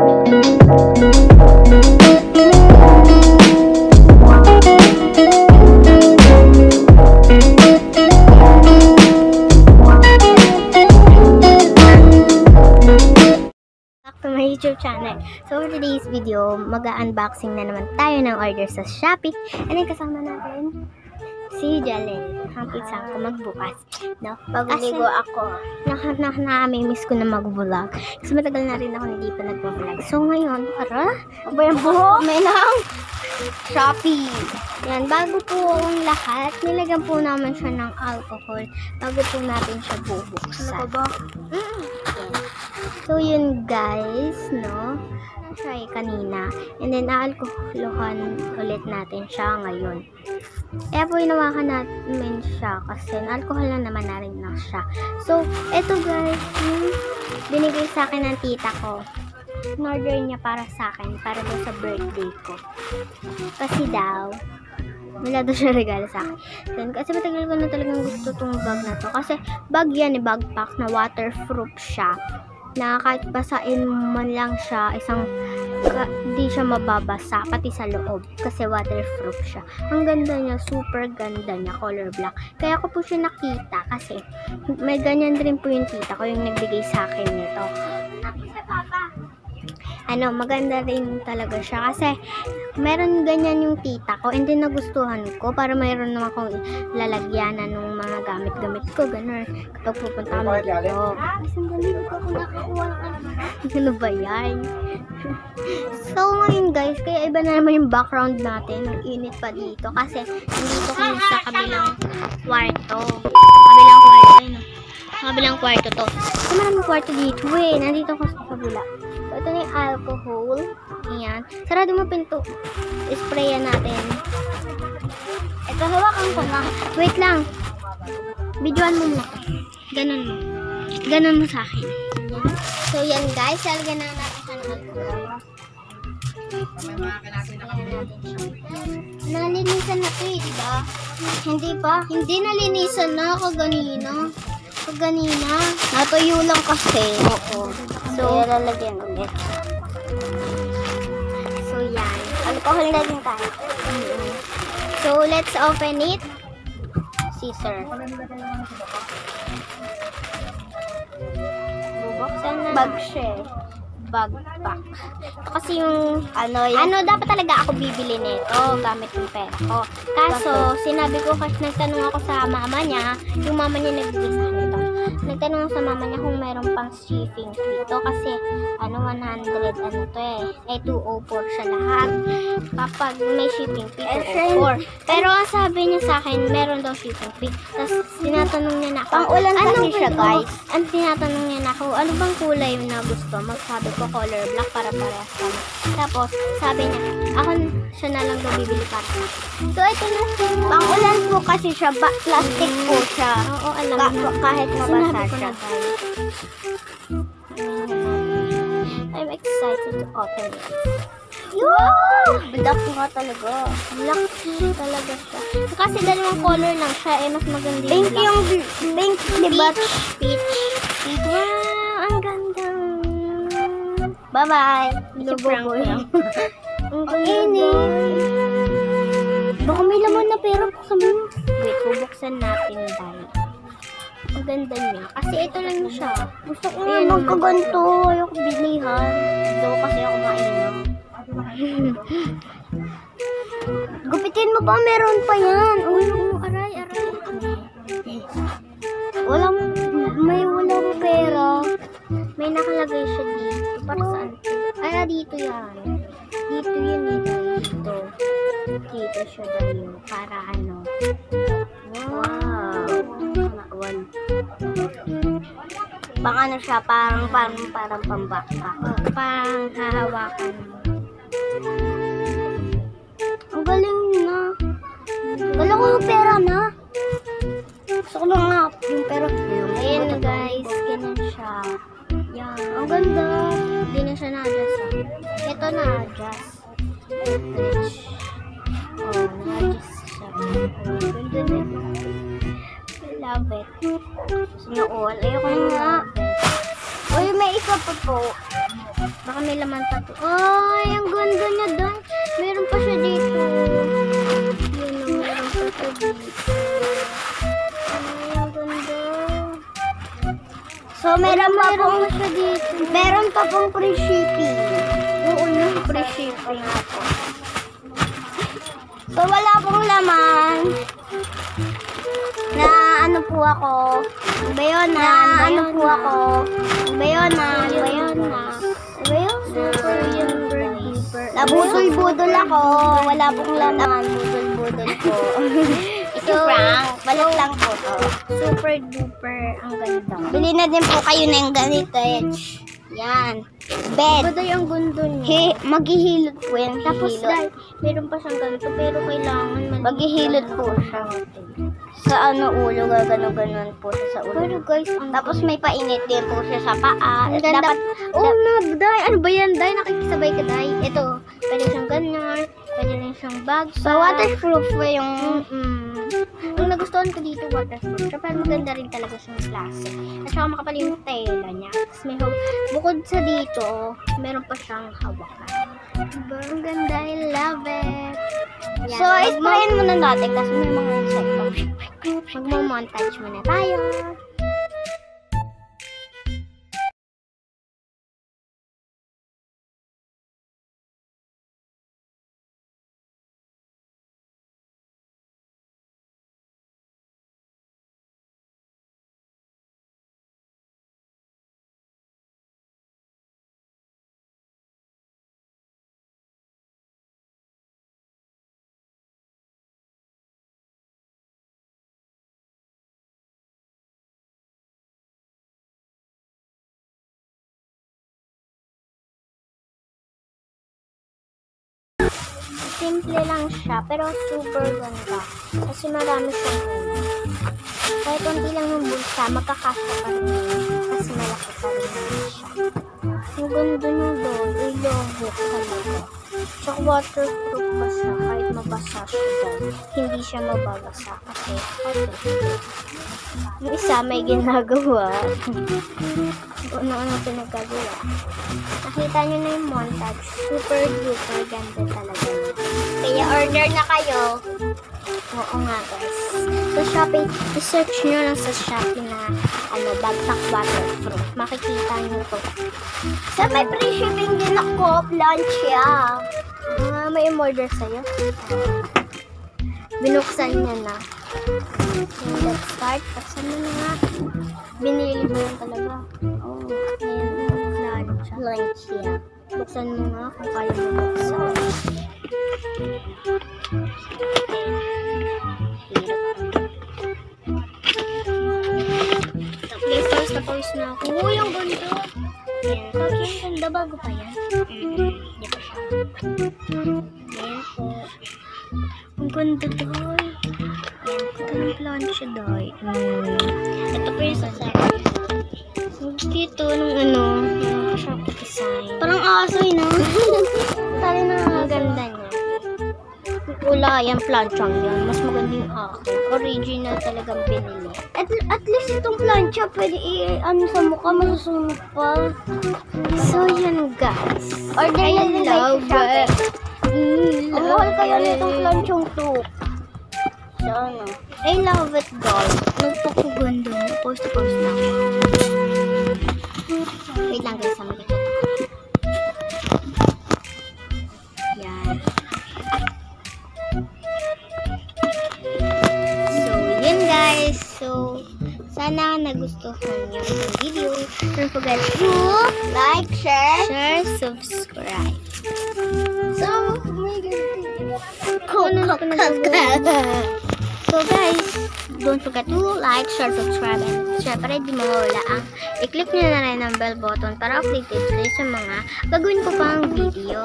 To my YouTube channel. So for today's video, mag-unboxing na naman tayo ng order sa Shopee. And then kasama natin si Jalen. Ang pizza ko magbukas. No? Pagligo ako. Miss ko na mag-vlog. Kasi matagal na rin ako hindi pa nag-vlog. So ngayon, yung buhok, may lang Shopee. Yan, bago po ang lahat, nilagyan po naman siya ng alcohol. Bago po natin siya bubuksan. Ano ba? So, yun guys, no? Try kanina. And then, aalkoholuhan ulit natin siya ngayon. Kaya po, inawakan natin siya kasi alcohol na naman na rin na siya. So, eto guys, yung binigay sa akin ng tita ko. In-order niya para sa akin, para daw sa birthday ko. Kasi daw, wala daw siya regalo sa akin. Then, kasi matagal ko na talagang gusto tong bag na to. Kasi, bag yan, bagpack na waterproof siya. Na kahit basain man lang siya, di siya mababasa, pati sa loob, kasi waterproof siya. Ang ganda niya, super ganda niya, color black. Kaya ko po siya nakita, kasi may ganyan din po yung tita ko, yung nagbigay sa akin nito. Maganda rin talaga siya, kasi meron ganyan yung tita ko, and then nagustuhan ko, para mayroon naman akong lalagyanan ng mga gamit-gamit ko, gano'n, kapag pupunta kami dito. Sandali ko nakakuha ano ba yan? So, ngayon guys, kaya iba na naman yung background natin, ang init pa dito, kasi nandito kami sa kabilang kwarto. Kabilang kwarto to. So, maraming kwarto dito, nandito ako sa kabila. So, ito na yung alcohol. Ayan. Sarado mo pinto. Sprayan natin. Ito, hawakan ko na. Wait lang. Videoan mo muna. Ganun mo. Ganun mo sa akin. Ayan. So, yan guys. Lalagyan na natin sa alcohol. Nalinisan na ito diba? Hindi pa? Hindi nalinisan na kaganina. Natuyo lang kasi. Oo. So, lalagyan ulit. So, yan. Alcohol na din tayo. So, let's open it. Scissor. Bubuksan na. Bag siya. Bagpack. Ito kasi yung, dapat talaga ako bibili nito gamit yung pera ko. Kaso, sinabi ko kasi nagtanong ako sa mama niya, yung mama niya nagbibili sa akin ito. Nagtanong ako sa mama niya kung mayroon pang shipping fee ito kasi 100 204 siya lahat. Kapag may shipping fee, 204. Pero ang sabi niya sa akin, meron daw shipping fee. Tapos tinatanong niya na ako, pang-ulan kasi siya guys. Ang tinatanong niya na ako, ano bang kulay na gusto? Magsabi ko color black para parehas kami. Tapos sabi niya, siya na lang daw bibili para sa akin. So ito na, pang-ulan po kasi siya, plastic po siya. Oo, alam mo. Kahit mabasa siya. I'm excited to open it. Wow! Black nga talaga. Black talaga siya. Kasi dalawang color lang siya, mas maganda yung black. Yung pink, diba? Peach. Wow! Ang ganda. Bye-bye. Boboy. Ang ganda. Baka may laman na pera po sa mo. Wait, bubuksan natin tayo. Ang ganda niya. Kasi ito lang siya. Gusto ko na magkaganto. Ayoko bilihan. Ito kasi ako mainom. Gupitin mo pa. Meron pa yan. Uy, aray. Walang pera. May nakalagay siya dito. Para saan? Dito yan. Dito yun dito. Dito siya dahil. Para Wow. Pang siya, parang pambaka. Pang hahawakan mo. Ang galing na. Wala ko yung pera na. Gusto ko lang nga yung pera. Ayan na guys, ganun siya. Yan. Ang ganda. Hindi na siya na-adjust. Ito na-adjust. Na-adjust siya. Ganda na. Love it. Sino all? Ayoko nga. Uy, may isa pa po. Baka may laman pa to. Ay, ang ganda niya doon. Meron pa siya dito. Yun na, meron pa siya dito. Ay, ang ganda. So, meron pa siya dito. Meron pa pong free shipping. Oo na, free shipping ako. So, wala pong laman. Na ano po ako. Bayona. Ano po ako. Bayona. Nabudol-budol ako. Wala pong laman. Budol-budol po. Ito, prank. Balat lang po to. Super duper. Ang ganda. Bili na din po kayo ng ganito. Yan. Bed. Ganda yung gundo niya. Maghihilot po yan. Tapos dahil, meron pa siyang ganito. Pero kailangan maghihilot po siya. Sa ulo, gano'n po siya sa ulo. Pero guys, tapos may painit din po siya sa paa. Dapat, Day. Ano ba yan, Day? Nakikisabay ka, Day. Ito, pwede siyang ganyan. Pwede rin siyang bag. So, waterproof po yung, yung nagustuhan ko dito, waterproof siya. Pero maganda rin talaga siyang klase. At saka makapal yung tela niya. Tapos may bukod sa dito, meron pa siyang hawakan. Diba? Ang ganda. I love it. Yan. So, isprayin mo na natin kasi may mga insekto. Magmo-montage muna tayo. Simple lang siya, pero super ganda. Kasi marami siyang huli. Kahit konti lang yung bulsa, magkakasya pa rin yun. Kasi malaki pa rin siya. Ang ganda niya doon. I love it talaga. Tsaka waterproof pa siya. Kahit mabasa siya doon, hindi siya mababasa. Kasi waterproof. Yung isa may ginagawa. Ano pinagagawa. Nakita nyo na yung montage. Super duper ganda talaga. Kaya order na kayo. Oo nga guys. Sa Shopee, i-search nyo lang sa Shopee na bagpak waterproof. Makikita nyo to. Sa may free shipping din ako. Plancha. May order sa'yo. Binuksan niya na. Let's start. Buksan mo na nga. Binili mo yan talaga. Oh, ayan. Plancha. Buksan mo nga kung kaya mo buksan. Tapos na ako. Uy, ang ganda. Ayan. Ang ganda. Bago pa yan. Hindi pa siya. Ayan po. Ang ganda doy. Ayan. Ito ng plancha doy. Ito po yung sasakit. Dito nung yung Shopee design. Parang aso yun, no? Tali na ang ganda niya. Wala yung planchang yan. Mas maganda yung akin. Original talagang binili. At least itong plancha pwede sa mukha, masusunog pa. So yan guys. Order na din kayo sa Shopee. Ang mahal kaya nitong planchang to. So ano. I love it guys. Nagpakaganda. Post na ako. Wait lang guys. Yan. So, sana nagustuhan niyo yung video. Don't forget to like, share, subscribe. So, so guys, don't forget to like, share, subscribe, and syempre di mawala ang i-click nyo na rin ang bell button para updated kayo sa mga gagawin ko pang video.